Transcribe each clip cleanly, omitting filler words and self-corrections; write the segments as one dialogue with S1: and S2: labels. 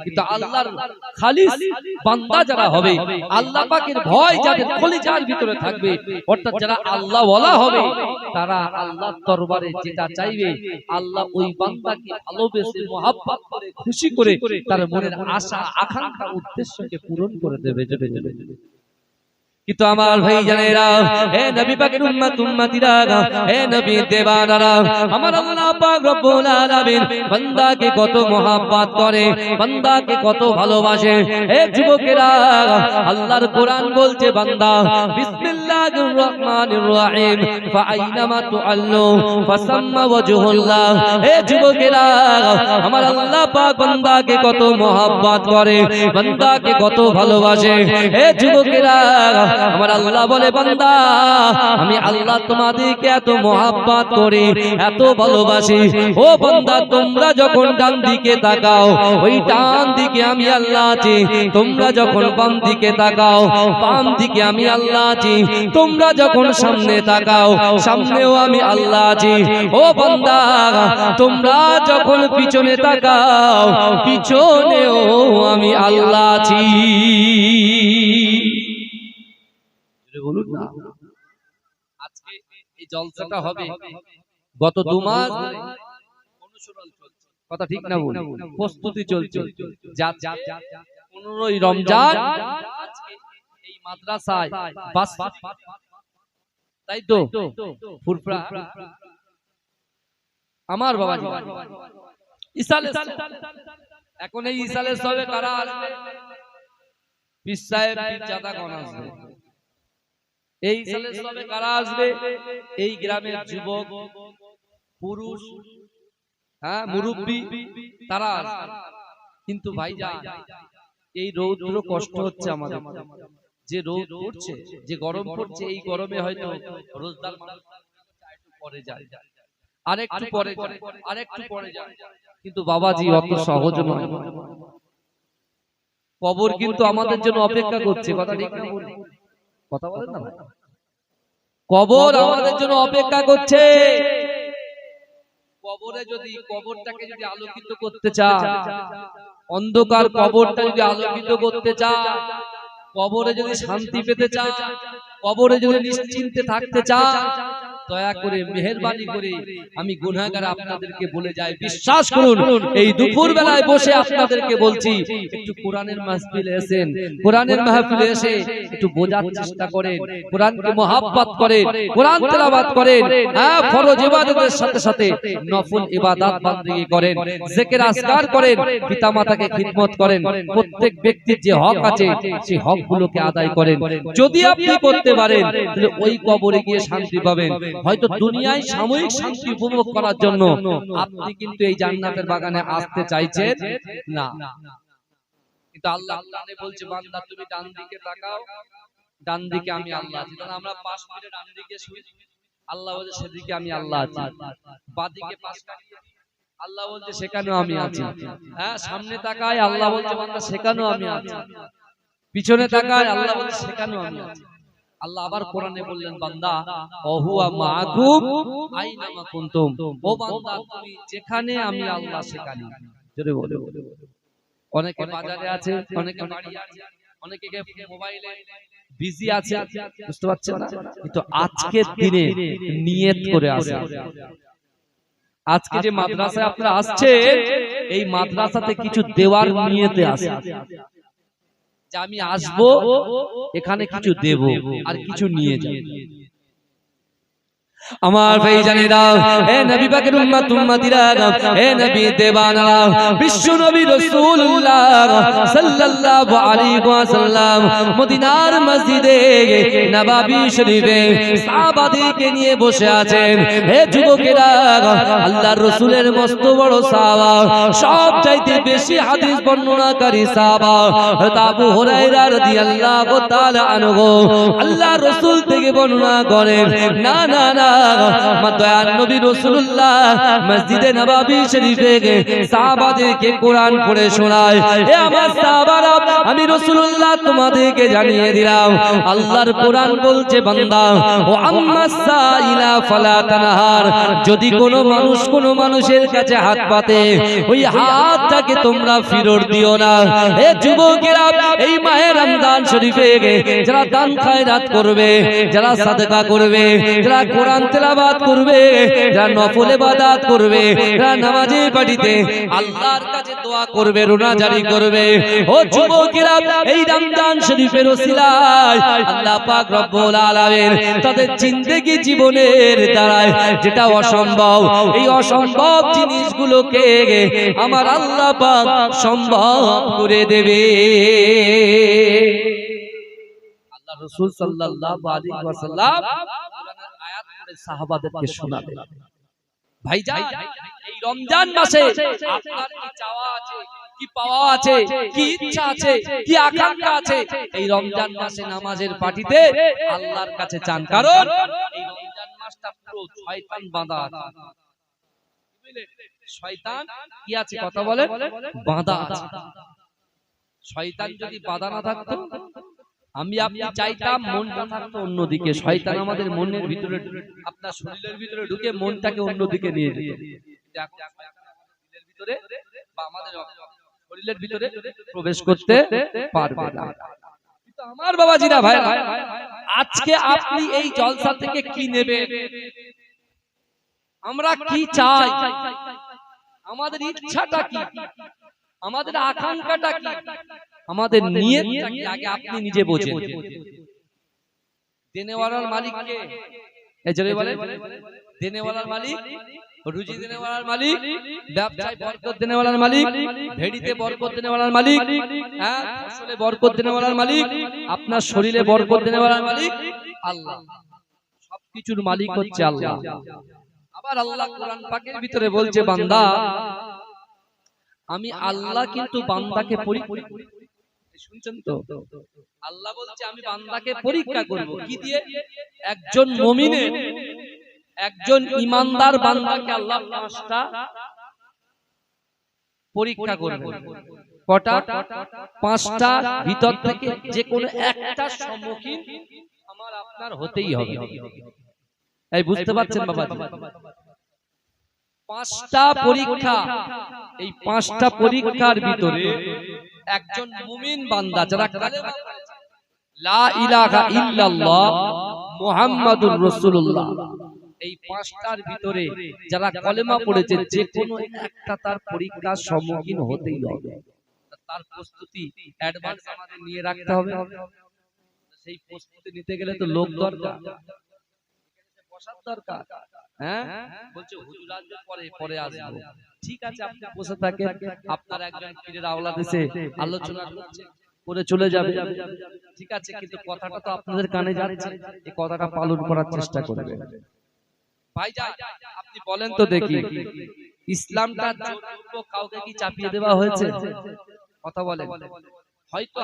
S1: কিন্তু আল্লাহর খালিস বান্দা যারা হবে, আল্লাহ পাকের ভয় যাদের কলিজার ভিতরে থাকবে, অর্থাৎ যারা আল্লাহ ওয়ালা হবে, তারা আল্লাহর দরবারে যেটা চাইবে আল্লাহ ওই বান্দাকে ভালোবেসে মহব্বত করে খুশি করে তার মনের আশা আকাঙ্ক্ষা উদ্দেশ্যকে পূরণ করে দেবে। কিন্তু আমার ভাই জানেরা, হে নবী পাকের উম্মত উম্মতিরা, হে নবী দেবানারা, আমার আল্লাহ পাক রব্বুল আলামিন বান্দাকে কত মহব্বত করে, বান্দাকে কত ভালোবাসে। হে যুবকেরা, আল্লাহর কোরআন বলছে বান্দা বিসমিল্লাহির রহমানির রহিম ফাআইনামা তুআল্লু ফাসাম্মা ওয়াজহুল্লাহ। হে যুবকেরা, আমার আল্লাহ পাক বান্দাকে কত মহব্বত করে, বান্দাকে কত ভালোবাসে। হে যুবকেরা, আমার আল্লাহ বলে বান্দা আমি আল্লাহ তোমাদেরকে এত মহব্বত করি, এত ভালোবাসি। ও বান্দা, তোমরা যখন ডান দিকে তাকাও, ওই ডান দিকে আমি আল্লাহ আছি। তোমরা যখন বাম দিকে তাকাও, বাম দিকে আমি আল্লাহ আছি। তোমরা যখন সামনে তাকাও, সামনেও আমি আল্লাহ আছি। ও বান্দা, তোমরা যখন পিছনে তাকাও, পিছনেও আমি আল্লাহ আছি। বলুন না, আজকে এই জলসাটা হবে গত 2 মাস অনুশীলন চলছে, কথা ঠিক না বল, প্রস্তুতি চলছে। 15ই রমজান আজকে এই মাদ্রাসায় বাস, তাই তো ফুরফুরা আমার বাবা ইসালে, এখন এই ইসালে সবে কারা আসবে? পীর সাহেব, পীরজাদা গণ আসবে। এই সালে সবে কারা আসবে? এই গ্রামের যুবক, পুরুষ, হ্যাঁ মুরব্বি, তারা আসবে। কিন্তু ভাইজান, এই রৌদ্র কষ্ট হচ্ছে আমাদের, যে রোদ পড়ছে, যে গরম পড়ছে, এই গরমে হয়তো রোজদার মানুষ একটু পরে যায়, আরেকটু পরে যায়, আরেকটু পরে যায়। কিন্তু বাবাজি অত সহজ নয়। কবর কিন্তু আমাদের জন্য অপেক্ষা করছে, কথা ঠিক না? কথা বলেন না, কবর আমাদের জন্য অপেক্ষা করছে। কবরে যদি, কবরটাকে যদি আলোকিত করতে চায়, অন্ধকার কবরটা যদি আলোকিত করতে চায়, কবরে যদি শান্তি পেতে চায়, কবরে যদি নিশ্চিন্তে থাকতে চায়, দয়া করে মেহেরবানি করে আমি গুনাহগার আপনাদেরকে বলে যাই, বিশ্বাস করুন এই দুপুর বেলায় বসে আপনাদেরকে বলছি, একটু কোরআনের মাহফিলে এসেন, কোরআনের মাহফিলে এসে একটু বোঝার চেষ্টা করেন, কোরআনকে মহব্বত করেন, কোরআন তেলাওয়াত করেন, হ্যাঁ ফরজ ইবাদতের সাথে সাথে নফল ইবাদত বান্দেগি করেন, জিকির আজকার করেন, পিতামাতাকে খিদমত করেন, প্রত্যেক ব্যক্তির যে হক আছে সেই হকগুলোকে আদায় করেন। যদি আপনি করতে পারেন তাহলে ওই কবরে গিয়ে শান্তি পাবেন। হয়তো দুনিয়ায় সাময়িক শান্তি উপভোগ করার জন্য আপনি কিন্তু এই জান্নাতের বাগানে আসতে চাইছেন না, কিন্তু আল্লাহ কোরআনে বলছে বান্দা তুমি ডান দিকে তাকাও, ডান দিকে আমি আল্লাহ আছি। কারণ আমরা পাশ ফিরে ডান দিকে শুই, আল্লাহ বলছে সেদিকে আমি আল্লাহ আছি। বাদিকে পাশ কাটিয়ে আল্লাহ বলছে সেখানেও আমি আছি। হ্যাঁ, সামনে তাকায় আল্লাহ বলছে বান্দা সেখানেও আমি আছি। পিছনে তাকায় আল্লাহ বলছে সেখানেও আমি আছি। আল্লাহ আবার কোরআনে বললেন বান্দা ওহুয়া মাআকুম আইনামা কুনতুম, ও বান্দা তুমি যেখানে আমি আল্লাহ সেখানে। জোরে বলে, অনেকে বাজারে আছে, অনেকে বাড়ি আছে, অনেকে মোবাইলে বিজি আছে, বুঝতে পারছেন না? কিন্তু আজকের দিনে নিয়ত করে আসে। আজকে যে মাদ্রাসায় আপনারা আসছেন, এই মাদ্রাসাতে কিছু দেওয়ার নিয়তে আসে, যে আমি আসবো এখানে কিছু দেব আর কিছু নিয়ে যাব। আমার ভাইজানেরা, হে নবী পাকের উম্মত উম্মতিরা, হে নবী দেবানারা, বিশ্ব নবী রাসূলুল্লাহ সাল্লাল্লাহু আলাইহি ওয়াসাল্লাম মদিনার মসজিদে নববী শরীফে সাহাবাদেরকে নিয়ে বসে আছেন। হে যুবকেরা, আল্লাহর রাসূলের মস্ত বড় সাহাবা, সবচাইতে বেশি হাদিস বর্ণনাকারী সাহাবা হযরত আবু হুরায়রা রাদিয়াল্লাহু তাআলা আনহু আল্লাহর রাসূল থেকে বর্ণনা করেন, না না না, আমার দয়ার নবী রাসূলুল্লাহ মসজিদে নববী শরীফে সাহাবাদেরকে কোরআন পড়ে শোনায়। হে আমার সাহাবারা, আমি রাসূলুল্লাহ তোমাদেরকে জানিয়ে দিলাম, আল্লাহর কোরআন বলছে বান্দা, ও আম্মাস সাইলা ফালা তানহার, যদি কোনো মানুষের কাছে হাত পাতে ওই হাতটাকে তোমরা ফিরত দিও না। হে যুবকেরা, এই মাহে রমজান শরীফে যারা দান খায়রাত করবে, যারা সাদকা করবে, যারা কোরআন তেলাওয়াত করবে, যারা নফল ইবাদত করবে, যারা নামাজে পাঠিতে আল্লাহর কাছে দোয়া করবে, রোনাজারি করবে, ও যুবকেরা, এই রমজান শরীফের ওসিলায় আল্লাহ পাক রব্বুল আলামিন তাদের জিন্দেগি জীবনের দ্বারায় যেটা অসম্ভব, এই অসম্ভব জিনিসগুলোকে আমার আল্লাহ পাক সম্ভব করে দেবে। আল্লাহ রাসূল সাল্লাল্লাহু আলাইহি ওয়াসাল্লাম কোরআনের আয়াত পড়ে সাহাবাদেরকে শোনালেন। ভাইজান, এই রমজান মাসে আপনার কি চাওয়া আছে, কি পাওয়া আছে, কি ইচ্ছা আছে, কি আকাঙ্ক্ষা আছে, এই রমজান মাসে নামাজের পাটিতে আল্লাহর কাছে চান। কারণ এই রমজান মাসটা পুরো শয়তান বাঁধা আছে। শয়তান কি আছে কথা বলে, বাঁধা আছে। শয়তান যদি বাঁধা না থাকতো, আমি আপনি চাইতাম মনটা থাকতো অন্যদিকে, শয়তান আমাদের মনের ভিতরে, আপনার শরীরের ভিতরে ঢুকে মনটাকে অন্যদিকে নিয়ে যেত। শরীরের ভিতরে বা আমাদের শরীরের ভিতরে প্রবেশ করতে পারবে না। কিন্তু আমার বাবাজিরা, ভাই, আজকে আপনি এই জলসা থেকে কি নেবেন, আমরা কি চাই, আমাদের ইচ্ছাটা কি, আমাদের আকাঙ্ক্ষাটা কি, আমাদের নিয়তটা কি, আগে আপনি নিজে বোঝেন। দেনেওয়ালার মালিক কে? এই জোরে বলেন, দেনেওয়ালার মালিক, রুজি দেনেওয়ালার মালিক, ব্যবসায় বরকত দেনেওয়ালার মালিক, ভেড়িতে বরকত দেনেওয়ালার মালিক, হ্যাঁ, ফসলে বরকত দেনেওয়ালার মালিক, আপনার শরীরে বরকত দেনেওয়ালার মালিক আল্লাহ। সবকিছুর মালিক হচ্ছে আল্লাহ। আবার আল্লাহ কোরআন পাকের ভিতরে বলছে, বান্দা, আমি আল্লাহ কিন্তু বান্দাকে পরীক্ষা, শুনছেন তো, আল্লাহ বলছে আমি বান্দাকে পরীক্ষা করব কি দিয়ে? একজন মুমিনের, একজন ইমানদার বান্দাকে আল্লাহ 5টা পরীক্ষা করবে। কটা? 5টা ভিতর থেকে যে কোনো একটা সম্মুখীন আমার আপনার হতেই হবে। এই বুঝতে পারছেন বাবা? 5টা পরীক্ষা, এই 5টা পরীক্ষার ভিতরে একজন মুমিন বান্দা যারা কালেমা পড়েছে, লা ইলাহা ইল্লাল্লাহ মুহাম্মাদুর রাসূলুল্লাহ, এই 5টার ভিতরে যারা কলেমা পড়েছে, যে কোনো একটা তার পরীক্ষার সম্মুখীন হতেই হবে। তার প্রস্তুতি অ্যাডভান্স আমাদের নিয়ে রাখতে হবে। সেই প্রস্তুতি নিতে গেলে তো লোক দরকার, বসার দরকার। হ্যাঁ, বলছে হুজুর আসবে পরে আসবো। ঠিক আছে, আপনি বসে থাকেন, আপনার একজন পীরের আওলাদ এসে আলোচনা করছে, করে চলে যাবে। ঠিক আছে, কিন্তু কথাটা তো আপনাদের কানে যাচ্ছে, এই কথাটা পালন করার চেষ্টা করবেন। ভাইজান, আপনি বলেন তো দেখি, ইসলামটা জোরপূর্বক কাউকে কি চাপিয়ে দেওয়া হয়েছে? কথা বলেন। হয়তো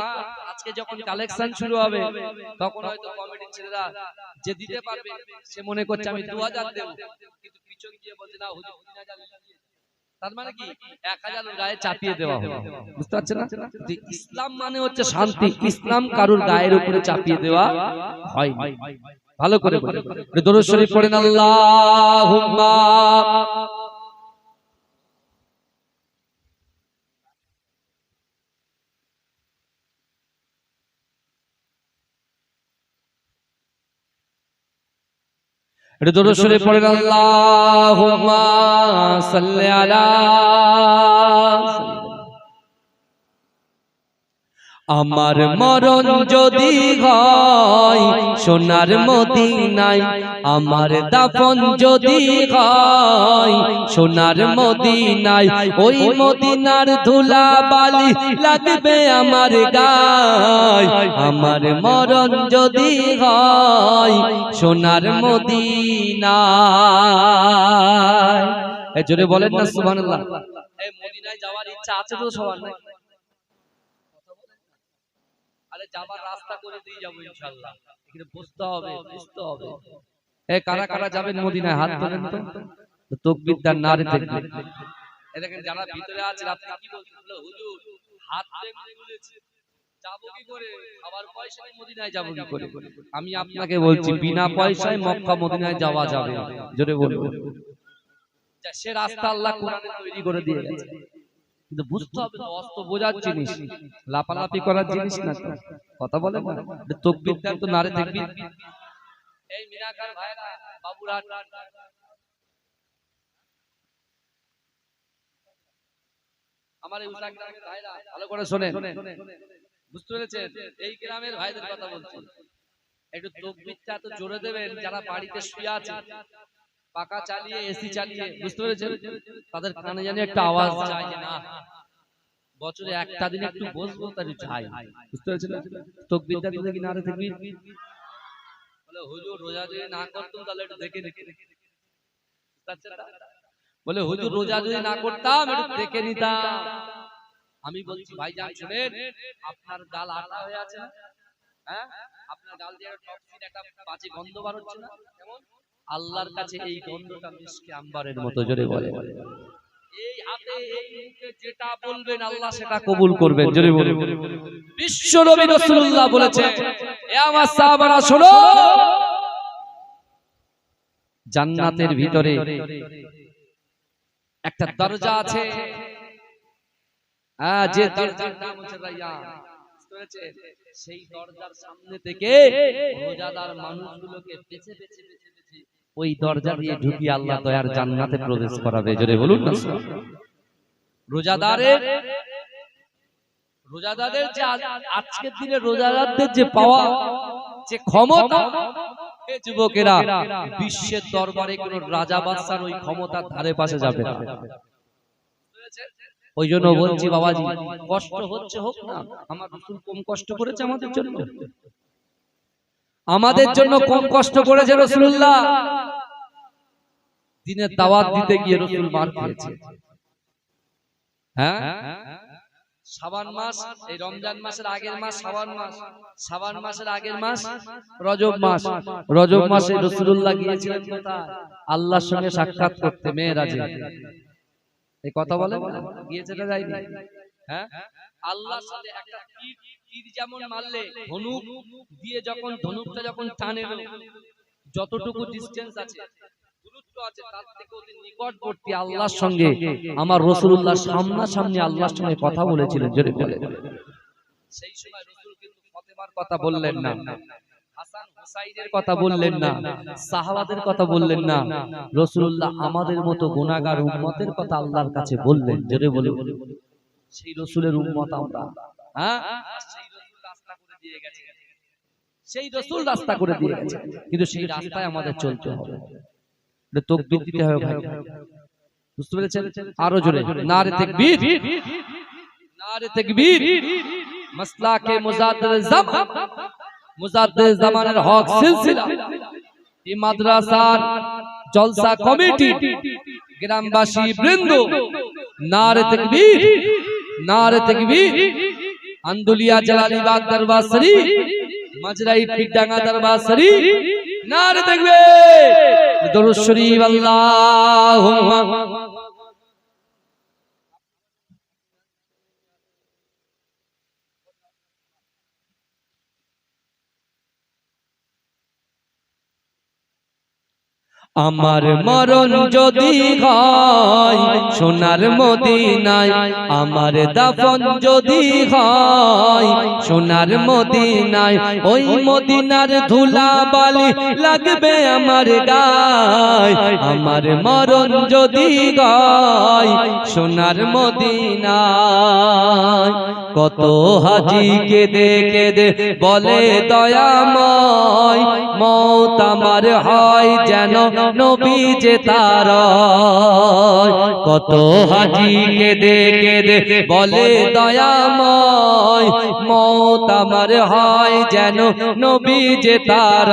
S1: আজকে যখন কালেকশন শুরু হবে, তখন হয়তো কমিটির ছেলেরা যে দিতে পারবে সে মনে করছে আমি 2000 দেব, কিন্তু পিছন দিয়ে বলছে না হুজুর 3000 দিয়ে। তার মানে কি 1000 গায়ে চাপিয়ে দেওয়া হবে। বুঝতে পারছেন না? ইসলাম মানে হচ্ছে শান্তি। ইসলাম কারুর গায়ের উপরে চাপিয়ে দেওয়া হয় না। ভালো করে বলেন, দরুদ শরীফ পড়েন, আল্লাহুম্মা দরুদ শরীফ পড়েন, আল্লাহুম্মা সাল্লি আলা। আমার মরণ যদি হয় সোনার মদিনায়, আমার দাফন যদি হয় সোনার মদিনায়, ওই মদিনার ধুলা বালি লাগবে আমার গায়। আমার মরণ যদি হয় সোনার মদিনায়। এই জোরে বলেন না সুবহানাল্লাহ। এই মদিনায় যাওয়ার ইচ্ছা আছে তো সবার? নাই? আরে যাবার রাস্তা করে দিয়ে যাবো ইনশাআল্লাহ, এখানে বসতে হবে, বুঝতে হবে। এ কারা কারা যাবেন মদিনায় হাত তোলেন তো, তাকবীর দান নারে তাকবীর। এই দেখেন যারা ভিতরে আছেন আপনি কি বলছেন, হুজুর হাত তুলেছে যাবো কি করে, খাবার পয়সায় মদিনায় যাবো কি করে? আমি আপনাকে বলছি বিনা পয়সায় মক্কা মদিনায় যাওয়া যাবে, জোরে বলুন। সে রাস্তা আল্লাহ কোরআনে তৈরি করে দিয়ে গেছে, কিন্তু বুঝতে হবে তো অস্ত বোঝার জিনিস, লাপালাপি করার জিনিস না। কথা বলেন না, তাকবীর দান তো নারে তাকবীর। এই মিনাকার ভাইরা বাবুরা আমার এই উসা গ্রামের ভাইরা ভালো করে শুনেন, বুঝতে পেরেছেন? এই গ্রামের ভাইদের কথা বলছি, একটু তাকবীরটা তো জোরে দেবেন। যারা বাড়িতে শুয়ে আছে পাকা চালিয়ে এসি চালিয়ে, বুঝতে পেরেছেন, তাদের কানে জানি একটা আওয়াজ যায় যে না বছরে একটা দিন একটু বসবো, তার চাই, বুঝতে পেরেছেন? তাকবীরটা দিলে কি নারে তাকবীর? বলে হুজুর রোজা যদি না করতাম তাহলে একটু দেখে দেখে, বলে হুজুর রোজা যদি না করতাম একটু দেখে নিতাম। আমি বলছি ভাইজান শুনেন, আপনার গাল আটা হয়ে আছে না? হ্যাঁ, আপনার গাল দিয়ে টক্সিন একটা বাজে গন্ধ বার হচ্ছে না? কেমন? আল্লাহর কাছে এই গন্ধটা মিশকে আম্বারের মতো, জোরে বলে। এই হাতে এই মুখে যেটা বলবেন আল্লাহ সেটা কবুল করবেন, জোরে বলে। বিশ্ব নবী রাসূলুল্লাহ বলেছেন, এ আমার সাহাবারা শোনো, জান্নাতের ভিতরে একটা দরজা আছে, যে দরজার নাম হচ্ছে রায়্যান, সেই দরজার সামনে থেকে রোজাদার মানুষগুলোকে বেছে বেছে বেছে বেছে ওই দরজা দিয়ে ঢুকিয়ে আল্লাহ দয়ার জান্নাতে প্রবেশ করাবে, জোরে বলুন না। রোজাদারের যে আজকের দিনে রোজাদারদের যে পাওয়া যে ক্ষমতা, এই যুবকেরা বিশ্বের দরবারে কোন রাজা বাদশার ওই ক্ষমতার ধারে পাশে যাবে না। ওই জন্য বলছি বাবাজি, কষ্ট হচ্ছে হোক না, আমার রাসূল কম কষ্ট করেছে আমাদের জন্য, আমাদের জন্য কম কষ্ট করেছে রাসূলুল্লাহ। দিনের দাওয়াত দিতে গিয়ে রাসূল মার খেয়েছে। হ্যাঁ, শাবান মাস, এই রমজান মাসের আগের মাস শাবান মাস, শাবান মাসের আগের মাস রজব মাস, রজব মাসে রাসূলুল্লাহ গিয়েছিলেন কোথায়? আল্লাহর সঙ্গে সাক্ষাৎ করতে মেরাজে। এই কথা বলেন না, গিয়েছে না যায়নি? হ্যাঁ, আল্লাহর সাথে একটা তীর যেমন মারলে ধনুক দিয়ে যখন ধনুকটা যখন টানে, যতটুকু ডিসটেন্স আছে দূরত্ব আছে তার থেকে ওদের নিকটবর্তী আল্লাহর সঙ্গে আমার রাসূলুল্লাহ সামনাসামনি আল্লাহর সঙ্গে কথা বলেছিলেন, জোরে বলে। সেই সময় রাসূল কিন্তু ফাতেমার কথা বললেন না, হাসান হুসাইনের কথা বললেন না, সাহাবাদের কথা বললেন না, রাসূলুল্লাহ আমাদের মতো গুনাহগার উম্মতের কথা আল্লাহর কাছে বললেন, জোরে বলে। সেই রাসূলের উম্মত আমরা, হ্যাঁ, সেই রাসূল রাস্তা করে দিয়ে গেছে, সেই রাসূল রাস্তা করে দিয়ে গেছে, কিন্তু সেই রাস্তায় আমাদের চলতে হবে, তাকবীর দিতে হবে ভাই, বুঝতে পেরেছেন? আরো জোরে নারে তাকবীর, নারে তাকবীর। মাসলাকে মুজাদ্দিদ জামানের হক সিলসিলা, এই মাদ্রাসার জলসা কমিটি, গ্রামবাসী বৃন্দ, নারে তাকবীর, নারে তাকবীর। আন্দুলিয়া জালালিবাগ দরবার শরীফ, মাজরাই পিডাঙ্গা দরবার শরীফ, নারে তাকবীর, দরুদ শরীফ, আল্লাহুম্মা। আমার মরণ যদি হয় সোনার মদিনায়, আমার দাফন যদি হয় সোনার মদিনায়, ওই মদিনার ধুলা বালি লাগবে আমার গায়। আমার মরণ যদি হয় সোনার মদিনায়, কত হাজি কেঁদে কেঁদে বলে দয়াময়, মওত আমার হয় যেন নবী যে তার। কত হাজি কেঁদে কেঁদে বলে দয়াময়, মওত আমার হয় যেন নবী যে তার।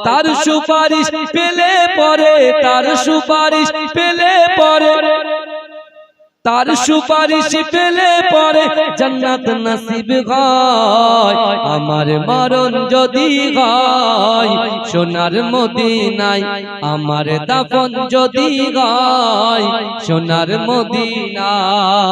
S1: তার সুপারিশ পেলে পরে, তার সুপারিশ পেলে পরে, তার সুপারিশ পেলে পরে জান্নাত নসিব হয়। আমার মরণ যদি হয় সোনার মদিনায়, আমার দাফন যদি হয় সোনার মদিনায়।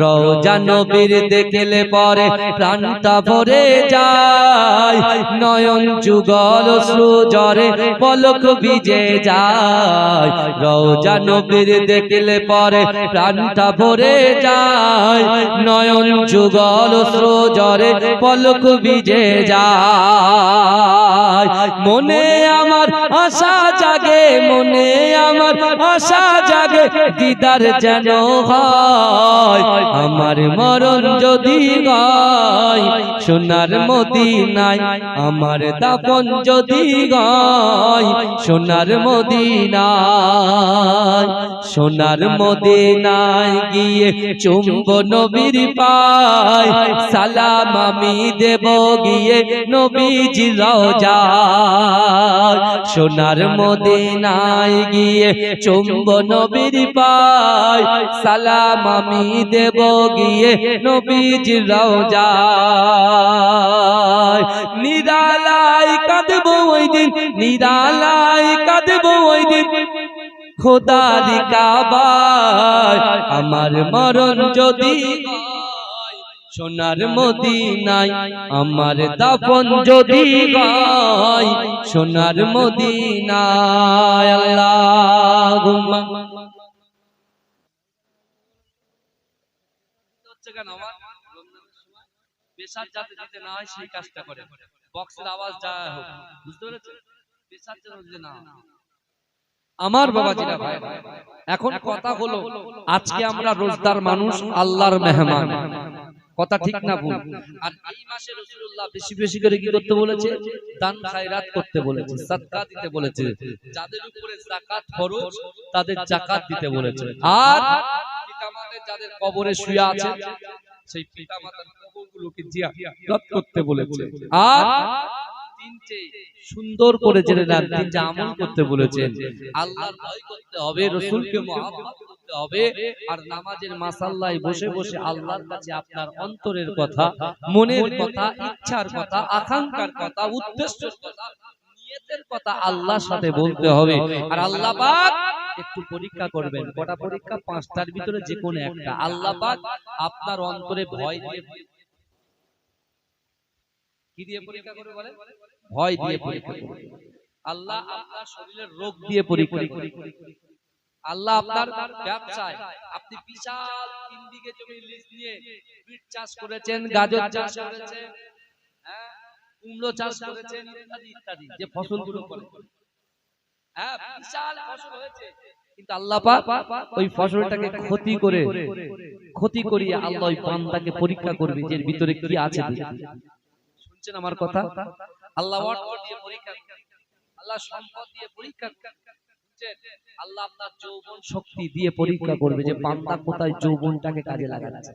S1: রওজা নবীর দেখলে পরে প্রাণটা ভরে যায়, নয়ন যুগল সুজরে পলক ভিজে যায়। রওজা নবীর দেখলে পরে প্রাণটা ভরে যায়, নয়ন যুগল সুজরে পলক ভিজে যায়। মনে আমার আশা জাগে, মনে আমার আশা জাগে, দিদার যেন হয়। আমার মরণ যদি হয় সোনার মদিনায়, আমার দাফন যদি হয় সোনার মদিনায়। সোনার মদিনায় গিয়ে চুম্ব নবীর পায়, সালাম আমি দেব গিয়ে নবীজির রওজায়। সোনার মদিনায় গিয়ে চুম্ব নবীর পায়, সালাম আমি দেব গিয়ে নবীজির রওজায়। নিরালায় কাঁদবো ওই দিন, নিরালায় কাঁদবো ওই দিন খোদার কাবায়। আমার মরণ যদি হয় সোনার মদিনায়, আমার দাফন যদি হয় সোনার মদিনায়। আল্লাহুম্মা কেন আমার পেশার যাতে দিতে না হয় সেই কাজটা করে, বক্সের আওয়াজ যা হোক, বুঝতে পেরেছেন? পেশার যাতে না। আমার বাবাজিরা ভাই, এখন কথা হলো আজকে আমরা রোজদার মানুষ, আল্লাহর মেহমান, কথা ঠিক না ভুল? আর এই মাসে রাসূলুল্লাহ বেশি বেশি করে কি করতে বলেছে? দান খায়রাত করতে বলেছে, সাদকা দিতে বলেছে। যাদের উপরে যাকাত ফরজ তাদের যাকাত দিতে বলেছে। আর পিতামাতার যাদের কবরে শুয়ে আছে সেই পিতামাতার কবরগুলোকে জিয়ারত করতে বলেছে। আর তিনটে সুন্দর করে জেনে নেন, তিনটে আমল করতে বলেছেন। আল্লাহর ভয় করতে হবে, রাসূলকে মহব্বত করতে হবে, আর নামাজের মাসাল্লায় বসে বসে আল্লাহর কাছে আপনার অন্তরের কথা, মনের কথা, ইচ্ছার কথা, আকাঙ্ক্ষার কথা, উদ্দেশ্যের কথা, নিয়তের কথা আল্লাহর সাথে বলতে হবে। আর আল্লাহ পাক একটু পরীক্ষা করবেন। কটা পরীক্ষা? পাঁচটার ভিতরে যে কোনো একটা। আল্লাহ পাক আপনার অন্তরে ভয় দিয়ে, কি দিয়ে পরীক্ষা করবে বলেন? ভয় দিয়ে পরীক্ষা করবে। আল্লাহ আপনার শরীরের রোগ দিয়ে পরীক্ষা করবে। আল্লাহ আপনার ব্যবসায়, আপনি বিশাল 3 বিঘে জমি লিজ নিয়ে বিট চাষ করেছেন, গাজর চাষ করেছেন, হ্যাঁ, কুমড়ো চাষ করেছেন, ইত্যাদি ইত্যাদি যে ফসলগুলো করেন, হ্যাঁ, বিশাল ফসল হয়েছে, কিন্তু আল্লাহ পাক ওই ফসলটাকে ক্ষতি করিয়ে আল্লাহ ওই বান্দাকে পরীক্ষা করবে যে এর ভিতরে কি আছে। শুনছেন আমার কথা? আল্লাহ অর্থ দিয়ে পরীক্ষা করে, আল্লাহ সম্পদ দিয়ে পরীক্ষা করে, আল্লাহ আপনার যৌবন শক্তি দিয়ে পরীক্ষা করবে যে বান্দা কোথায় যৌবনটাকে কাজে লাগাচ্ছে।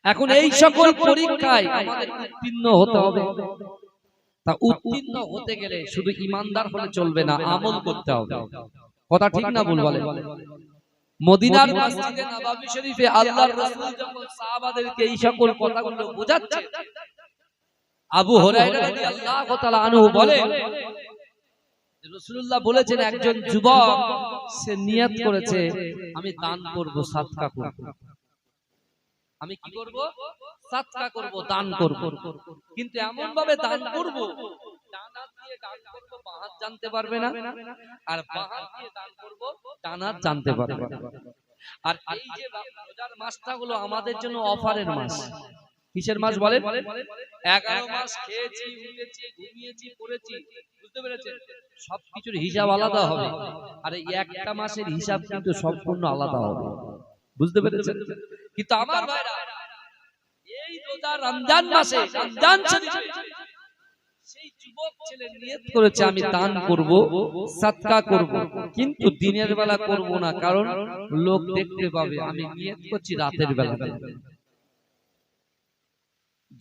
S1: এখন এই সকল পরীক্ষায় আমাদের উত্তীর্ণ হতে হবে। তা উত্তীর্ণ হতে গেলে শুধু ইমানদার হলে চলবে না, আমল করতে হবে। কথা ঠিক না ভুল বলেন? মদিনার মসজিদে নববী শরীফে আল্লাহর রাসূল যখন সাহাবাদেরকে এই সকল কথাগুলো বোঝাচ্ছে, আবু হুরায়রা রাদিয়াল্লাহু তাআলা আনহু বলেন, রাসূলুল্লাহ বলেছেন একজন যুবক সে নিয়ত করেছে আমি দান করব, সাদকা করব। আমি কি করব? সাদকা করব, দান করব। কিন্তু এমন ভাবে দান করব, ডান হাত দিয়ে দান করব, বাঁ হাত জানতে পারবে না, আর বাঁ হাত দিয়ে দান করব, ডান হাত জানতে পারবে না। আর এই যে রোজার মাসটা হলো আমাদের জন্য অফারের মাস। কিসের মাস বলেন? 11 মাস খেয়েছি, উঠেছি, ঘুমিয়েছি, পড়েছি, বুঝতে পেরেছেন? সবকিছুর হিসাব আলাদা হবে, আর এই একটা মাসের হিসাব কিন্তু সম্পূর্ণ আলাদা হবে, বুঝতে পেরেছেন? কিন্তু আমার ভাইরা, এই রোজা রমজান মাসে, রমজান শরীফে সেই যুবক ছেলে নিয়ত করেছে আমি দান করব, সাদকা করব, কিন্তু দিনের বেলা করব না, কারণ লোক দেখতে পাবে। আমি নিয়ত করছি রাতের বেলা।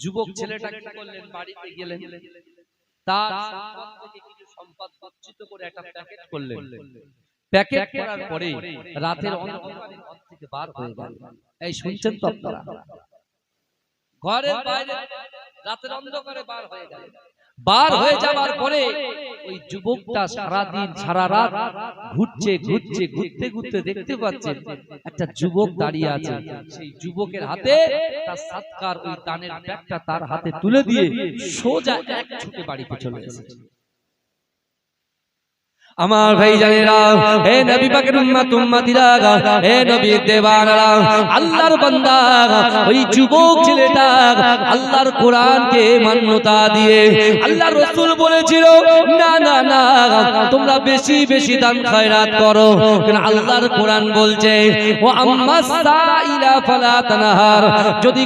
S1: যুবক ছেলেটা কি করলেন? বাড়িতে গেলেন, তার সম্পদ থেকে কিছু সম্পদ গচ্ছিত করে একটা প্যাকেট করলেন, প্যাকেট করার পরে রাতের অন্ধকারে ঘর থেকে বার হয়ে গেল। এই শুনছেন তো আপনারা? ঘরের বাইরে রাতের অন্ধকারে বার হয়ে গেল। বার হয়ে যাবার পরে ওই যুবকটা সারাদিন সারা রাত ঘুরছে ঘুরছে ঘুরতে ঘুরতে দেখতে পাচ্ছেন একটা যুবক দাঁড়িয়ে আছে। সেই যুবকের হাতে তার সাতকার ওই দানের ব্যাগটা তার হাতে তুলে দিয়ে সোজা এক ছুটে বাড়িতে চলে এসেছে। আমার ভাই জানেরা, হে নবী পাকের উম্মত উম্মতিরা, হে নবী দেওয়ানারা, আল্লাহর বান্দা ওই যুবক ছেলেটা আল্লাহর কোরআনকে মান্যতা দিয়ে আল্লাহর রাসূল বলেছিল না না না তোমরা বেশি বেশি দান খয়রাত করো, কারণ আল্লাহর কোরআন বলছে ও আম্মাস সাইলা ফালা তানহার, যদি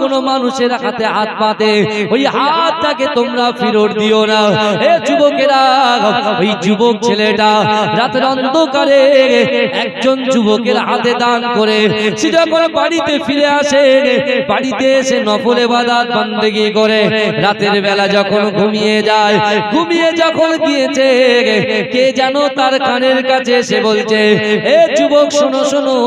S1: কোনো মানুষের হাতে হাত পাতে ওই হাতটাকে তোমরা ফেরত দিও না। হে যুবকেরা, ওই যুবক ছেলেটা রাতের অন্ধকারে একজন যুবকের হাতে দান করে সে যখন বাড়িতে ফিরে আসে, বাড়িতে এসে নফল ইবাদত বন্দেগি করে রাতের বেলা যখন ঘুমিয়ে যায়, ঘুমিয়ে যখন গিয়েছে কে যেন তার কানের কাছে এসে বলছে এ যুবক শোনো শোনো,